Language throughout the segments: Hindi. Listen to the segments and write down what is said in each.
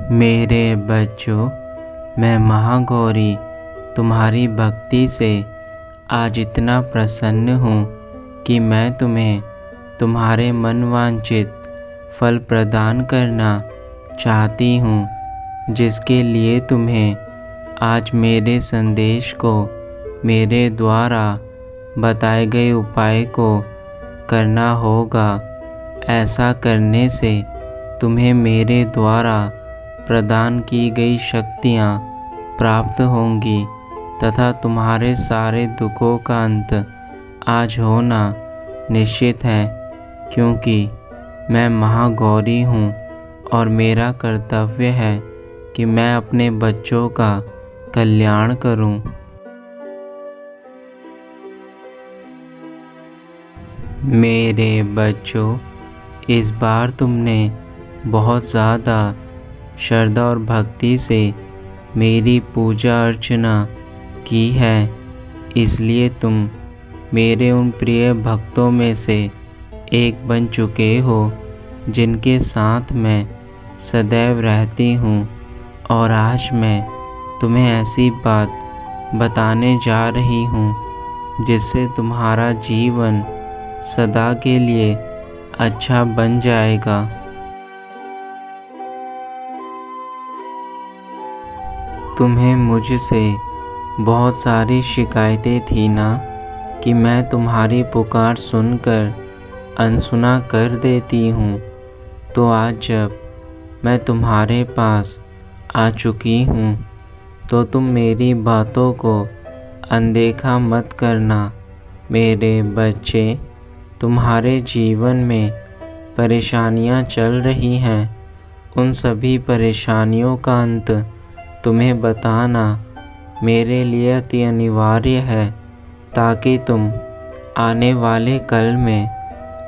मेरे बच्चों, मैं महागौरी तुम्हारी भक्ति से आज इतना प्रसन्न हूँ कि मैं तुम्हें तुम्हारे मनवांछित फल प्रदान करना चाहती हूँ, जिसके लिए तुम्हें आज मेरे संदेश को, मेरे द्वारा बताए गए उपाय को करना होगा। ऐसा करने से तुम्हें मेरे द्वारा प्रदान की गई शक्तियाँ प्राप्त होंगी तथा तुम्हारे सारे दुखों का अंत आज होना निश्चित है, क्योंकि मैं महागौरी हूँ और मेरा कर्तव्य है कि मैं अपने बच्चों का कल्याण करूँ। मेरे बच्चों, इस बार तुमने बहुत ज़्यादा श्रद्धा और भक्ति से मेरी पूजा अर्चना की है, इसलिए तुम मेरे उन प्रिय भक्तों में से एक बन चुके हो जिनके साथ मैं सदैव रहती हूँ। और आज मैं तुम्हें ऐसी बात बताने जा रही हूँ जिससे तुम्हारा जीवन सदा के लिए अच्छा बन जाएगा। तुम्हें मुझसे बहुत सारी शिकायतें थी ना कि मैं तुम्हारी पुकार सुनकर अनसुना कर देती हूँ। तो आज जब मैं तुम्हारे पास आ चुकी हूँ तो तुम मेरी बातों को अनदेखा मत करना। मेरे बच्चे, तुम्हारे जीवन में परेशानियाँ चल रही हैं, उन सभी परेशानियों का अंत तुम्हें बताना मेरे लिए अति अनिवार्य है, ताकि तुम आने वाले कल में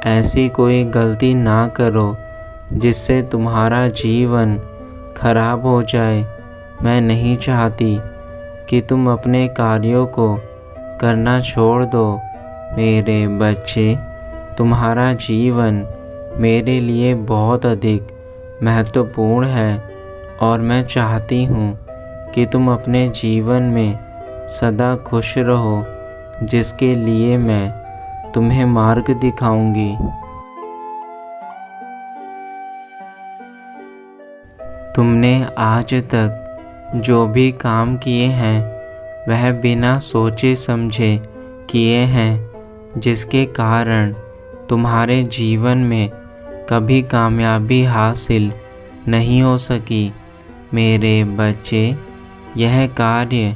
ऐसी कोई गलती ना करो जिससे तुम्हारा जीवन खराब हो जाए। मैं नहीं चाहती कि तुम अपने कार्यों को करना छोड़ दो। मेरे बच्चे, तुम्हारा जीवन मेरे लिए बहुत अधिक महत्वपूर्ण है और मैं चाहती हूँ कि तुम अपने जीवन में सदा खुश रहो, जिसके लिए मैं तुम्हें मार्ग दिखाऊंगी। तुमने आज तक जो भी काम किए हैं वह बिना सोचे समझे किए हैं, जिसके कारण तुम्हारे जीवन में कभी कामयाबी हासिल नहीं हो सकी। मेरे बच्चे, यह कार्य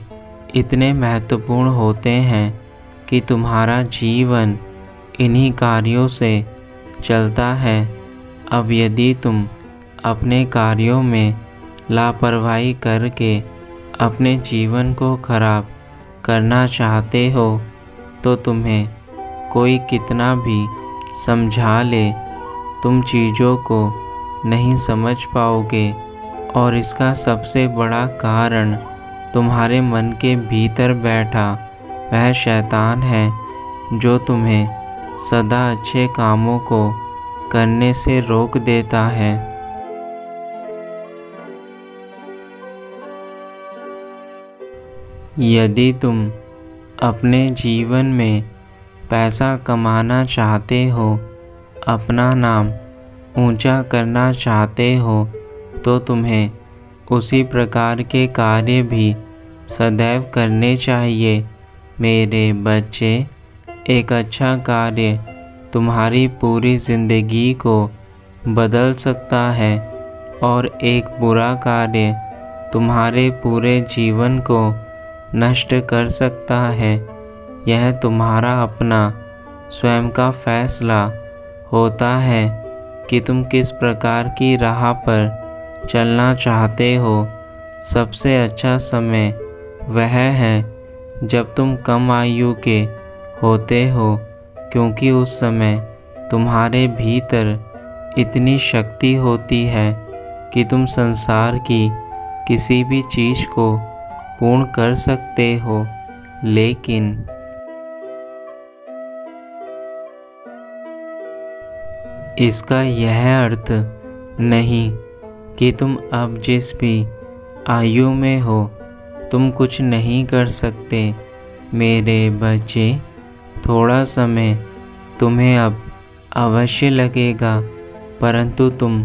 इतने महत्वपूर्ण होते हैं कि तुम्हारा जीवन इन्हीं कार्यों से चलता है। अब यदि तुम अपने कार्यों में लापरवाही करके अपने जीवन को खराब करना चाहते हो तो तुम्हें कोई कितना भी समझा ले, तुम चीज़ों को नहीं समझ पाओगे। और इसका सबसे बड़ा कारण तुम्हारे मन के भीतर बैठा वह शैतान है, जो तुम्हें सदा अच्छे कामों को करने से रोक देता है। यदि तुम अपने जीवन में पैसा कमाना चाहते हो, अपना नाम ऊंचा करना चाहते हो, तो तुम्हें उसी प्रकार के कार्य भी सदैव करने चाहिए। मेरे बच्चे, एक अच्छा कार्य तुम्हारी पूरी ज़िंदगी को बदल सकता है और एक बुरा कार्य तुम्हारे पूरे जीवन को नष्ट कर सकता है। यह तुम्हारा अपना स्वयं का फैसला होता है कि तुम किस प्रकार की राह पर चलना चाहते हो। सबसे अच्छा समय वह है जब तुम कम आयु के होते हो, क्योंकि उस समय तुम्हारे भीतर इतनी शक्ति होती है कि तुम संसार की किसी भी चीज़ को पूर्ण कर सकते हो। लेकिन इसका यह अर्थ नहीं कि तुम अब जिस भी आयु में हो तुम कुछ नहीं कर सकते। मेरे बच्चे, थोड़ा समय तुम्हें अब अवश्य लगेगा, परंतु तुम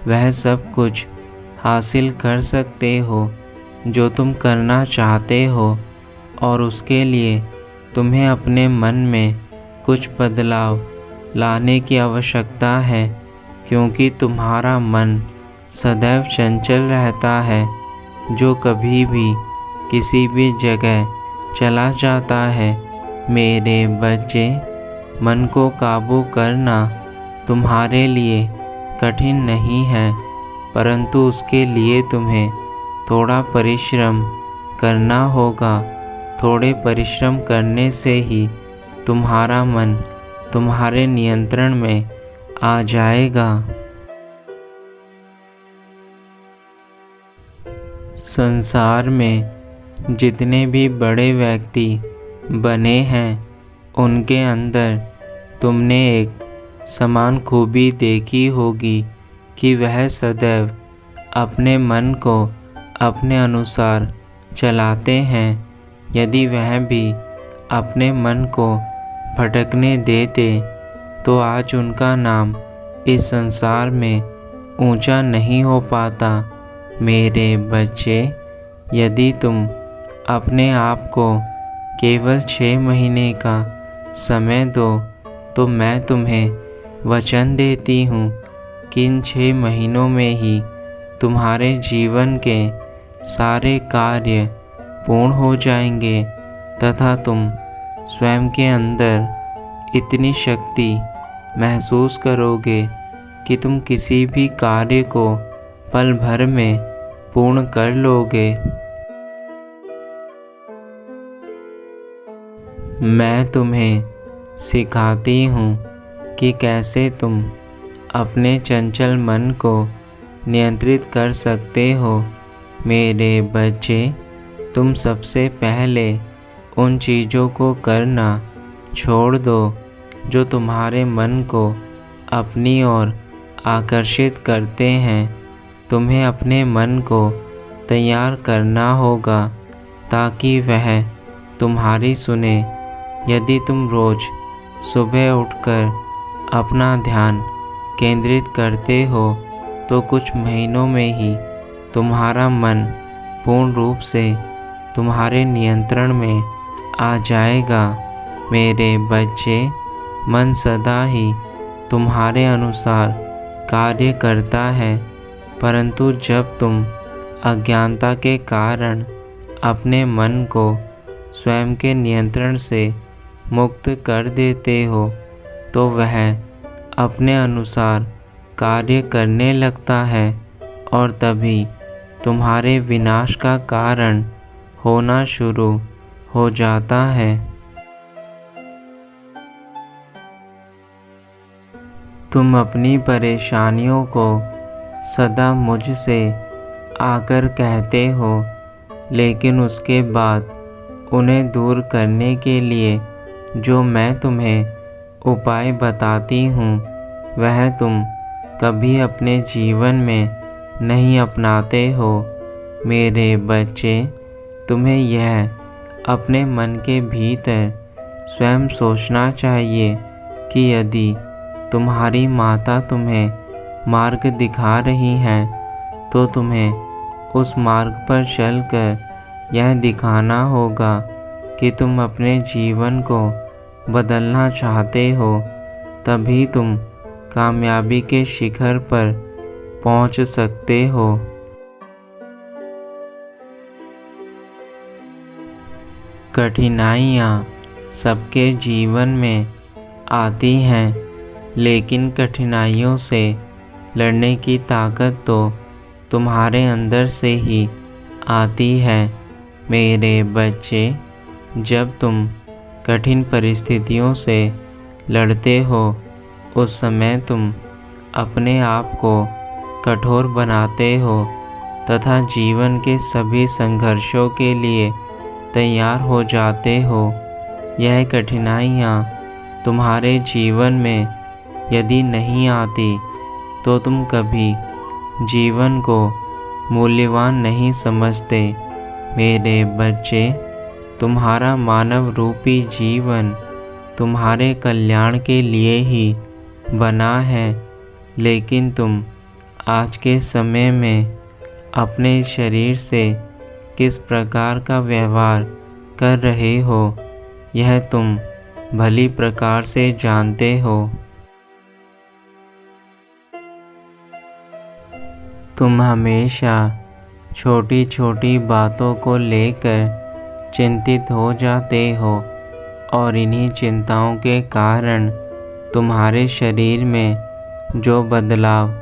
वह सब कुछ हासिल कर सकते हो जो तुम करना चाहते हो, और उसके लिए तुम्हें अपने मन में कुछ बदलाव लाने की आवश्यकता है, क्योंकि तुम्हारा मन सदैव चंचल रहता है, जो कभी भी किसी भी जगह चला जाता है। मेरे बच्चे, मन को काबू करना तुम्हारे लिए कठिन नहीं है, परंतु उसके लिए तुम्हें थोड़ा परिश्रम करना होगा। थोड़े परिश्रम करने से ही तुम्हारा मन तुम्हारे नियंत्रण में आ जाएगा। संसार में जितने भी बड़े व्यक्ति बने हैं, उनके अंदर तुमने एक समान खूबी देखी होगी कि वह सदैव अपने मन को अपने अनुसार चलाते हैं। यदि वह भी अपने मन को भटकने देते तो आज उनका नाम इस संसार में ऊंचा नहीं हो पाता। मेरे बच्चे, यदि तुम अपने आप को केवल 6 महीने का समय दो तो मैं तुम्हें वचन देती हूँ कि इन 6 महीनों में ही तुम्हारे जीवन के सारे कार्य पूर्ण हो जाएंगे तथा तुम स्वयं के अंदर इतनी शक्ति महसूस करोगे कि तुम किसी भी कार्य को पल भर में पूर्ण कर लोगे। मैं तुम्हें सिखाती हूँ कि कैसे तुम अपने चंचल मन को नियंत्रित कर सकते हो। मेरे बच्चे, तुम सबसे पहले उन चीज़ों को करना छोड़ दो जो तुम्हारे मन को अपनी ओर आकर्षित करते हैं। तुम्हें अपने मन को तैयार करना होगा ताकि वह तुम्हारी सुने। यदि तुम रोज़ सुबह उठकर अपना ध्यान केंद्रित करते हो तो कुछ महीनों में ही तुम्हारा मन पूर्ण रूप से तुम्हारे नियंत्रण में आ जाएगा। मेरे बच्चे, मन सदा ही तुम्हारे अनुसार कार्य करता है, परंतु जब तुम अज्ञानता के कारण अपने मन को स्वयं के नियंत्रण से मुक्त कर देते हो तो वह अपने अनुसार कार्य करने लगता है और तभी तुम्हारे विनाश का कारण होना शुरू हो जाता है। तुम अपनी परेशानियों को सदा मुझसे आकर कहते हो, लेकिन उसके बाद उन्हें दूर करने के लिए जो मैं तुम्हें उपाय बताती हूँ वह तुम कभी अपने जीवन में नहीं अपनाते हो। मेरे बच्चे, तुम्हें यह अपने मन के भीतर स्वयं सोचना चाहिए कि यदि तुम्हारी माता तुम्हें मार्ग दिखा रही हैं तो तुम्हें उस मार्ग पर चलकर यह दिखाना होगा कि तुम अपने जीवन को बदलना चाहते हो। तभी तुम कामयाबी के शिखर पर पहुंच सकते हो। कठिनाइयाँ सबके जीवन में आती हैं, लेकिन कठिनाइयों से लड़ने की ताकत तो तुम्हारे अंदर से ही आती है। मेरे बच्चे, जब तुम कठिन परिस्थितियों से लड़ते हो उस समय तुम अपने आप को कठोर बनाते हो तथा जीवन के सभी संघर्षों के लिए तैयार हो जाते हो। यह कठिनाइयाँ तुम्हारे जीवन में यदि नहीं आती तो तुम कभी जीवन को मूल्यवान नहीं समझते। मेरे बच्चे, तुम्हारा मानव रूपी जीवन तुम्हारे कल्याण के लिए ही बना है, लेकिन तुम आज के समय में अपने शरीर से किस प्रकार का व्यवहार कर रहे हो, यह तुम भली प्रकार से जानते हो। तुम हमेशा छोटी छोटी बातों को लेकर चिंतित हो जाते हो और इन्हीं चिंताओं के कारण तुम्हारे शरीर में जो बदलाव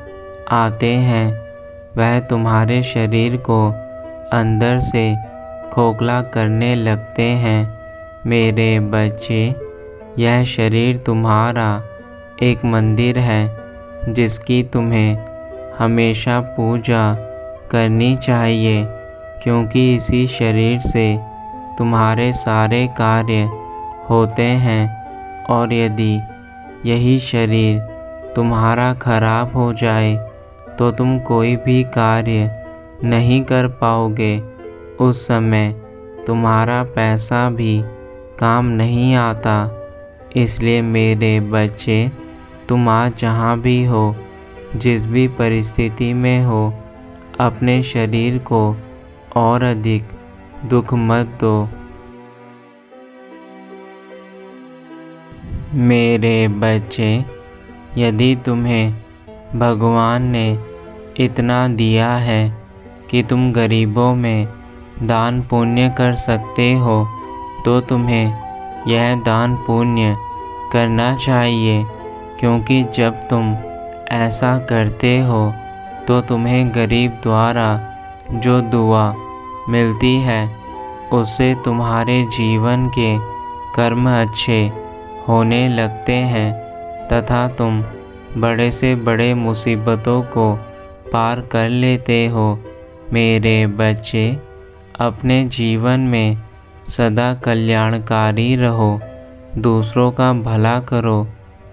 आते हैं वह तुम्हारे शरीर को अंदर से खोखला करने लगते हैं। मेरे बच्चे, यह शरीर तुम्हारा एक मंदिर है जिसकी तुम्हें हमेशा पूजा करनी चाहिए, क्योंकि इसी शरीर से तुम्हारे सारे कार्य होते हैं और यदि यही शरीर तुम्हारा खराब हो जाए तो तुम कोई भी कार्य नहीं कर पाओगे। उस समय तुम्हारा पैसा भी काम नहीं आता। इसलिए मेरे बच्चे, तुम आज जहाँ भी हो, जिस भी परिस्थिति में हो, अपने शरीर को और अधिक दुख मत दो। मेरे बच्चे, यदि तुम्हें भगवान ने इतना दिया है कि तुम गरीबों में दान पुण्य कर सकते हो, तो तुम्हें यह दान पुण्य करना चाहिए, क्योंकि जब तुम ऐसा करते हो तो तुम्हें गरीब द्वारा जो दुआ मिलती है उससे तुम्हारे जीवन के कर्म अच्छे होने लगते हैं तथा तुम बड़े से बड़े मुसीबतों को पार कर लेते हो। मेरे बच्चे, अपने जीवन में सदा कल्याणकारी रहो, दूसरों का भला करो,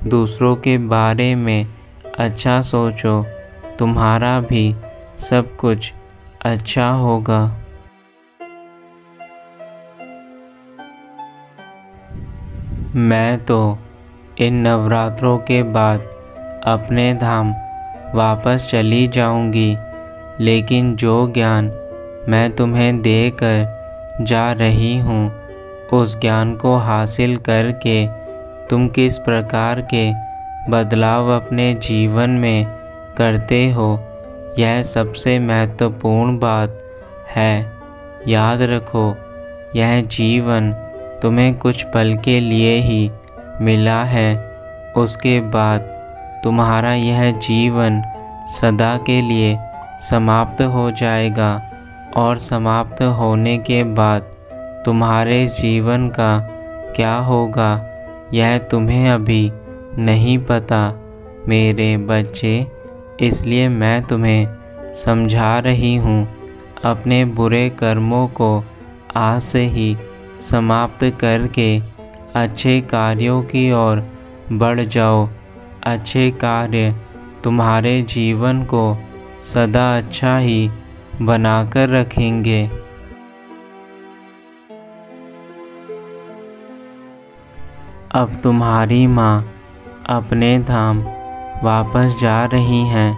दूसरों के बारे में अच्छा सोचो, तुम्हारा भी सब कुछ अच्छा होगा। मैं तो इन नवरात्रों के बाद अपने धाम वापस चली जाऊंगी, लेकिन जो ज्ञान मैं तुम्हें देकर जा रही हूँ, उस ज्ञान को हासिल करके तुम किस प्रकार के बदलाव अपने जीवन में करते हो, यह सबसे महत्वपूर्ण बात है। याद रखो, यह जीवन तुम्हें कुछ पल के लिए ही मिला है। उसके बाद तुम्हारा यह जीवन सदा के लिए समाप्त हो जाएगा और समाप्त होने के बाद तुम्हारे जीवन का क्या होगा यह तुम्हें अभी नहीं पता। मेरे बच्चे, इसलिए मैं तुम्हें समझा रही हूँ, अपने बुरे कर्मों को आज से ही समाप्त करके अच्छे कार्यों की ओर बढ़ जाओ। अच्छे कार्य तुम्हारे जीवन को सदा अच्छा ही बनाकर रखेंगे। अब तुम्हारी माँ अपने धाम वापस जा रही हैं,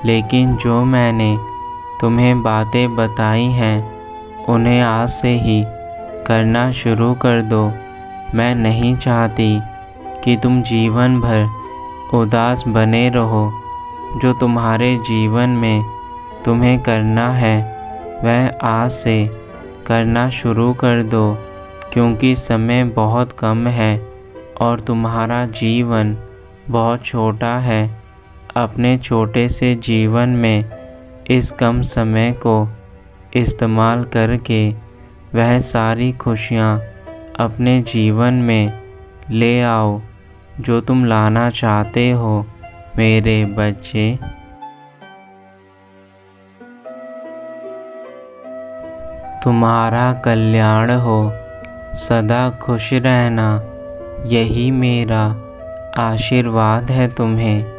लेकिन जो मैंने तुम्हें बातें बताई हैं उन्हें आज से ही करना शुरू कर दो। मैं नहीं चाहती कि तुम जीवन भर उदास बने रहो। जो तुम्हारे जीवन में तुम्हें करना है वह आज से करना शुरू कर दो, क्योंकि समय बहुत कम है और तुम्हारा जीवन बहुत छोटा है। अपने छोटे से जीवन में इस कम समय को इस्तेमाल करके वह सारी खुशियाँ अपने जीवन में ले आओ जो तुम लाना चाहते हो। मेरे बच्चे, तुम्हारा कल्याण हो, सदा खुश रहना, यही मेरा आशीर्वाद है तुम्हें।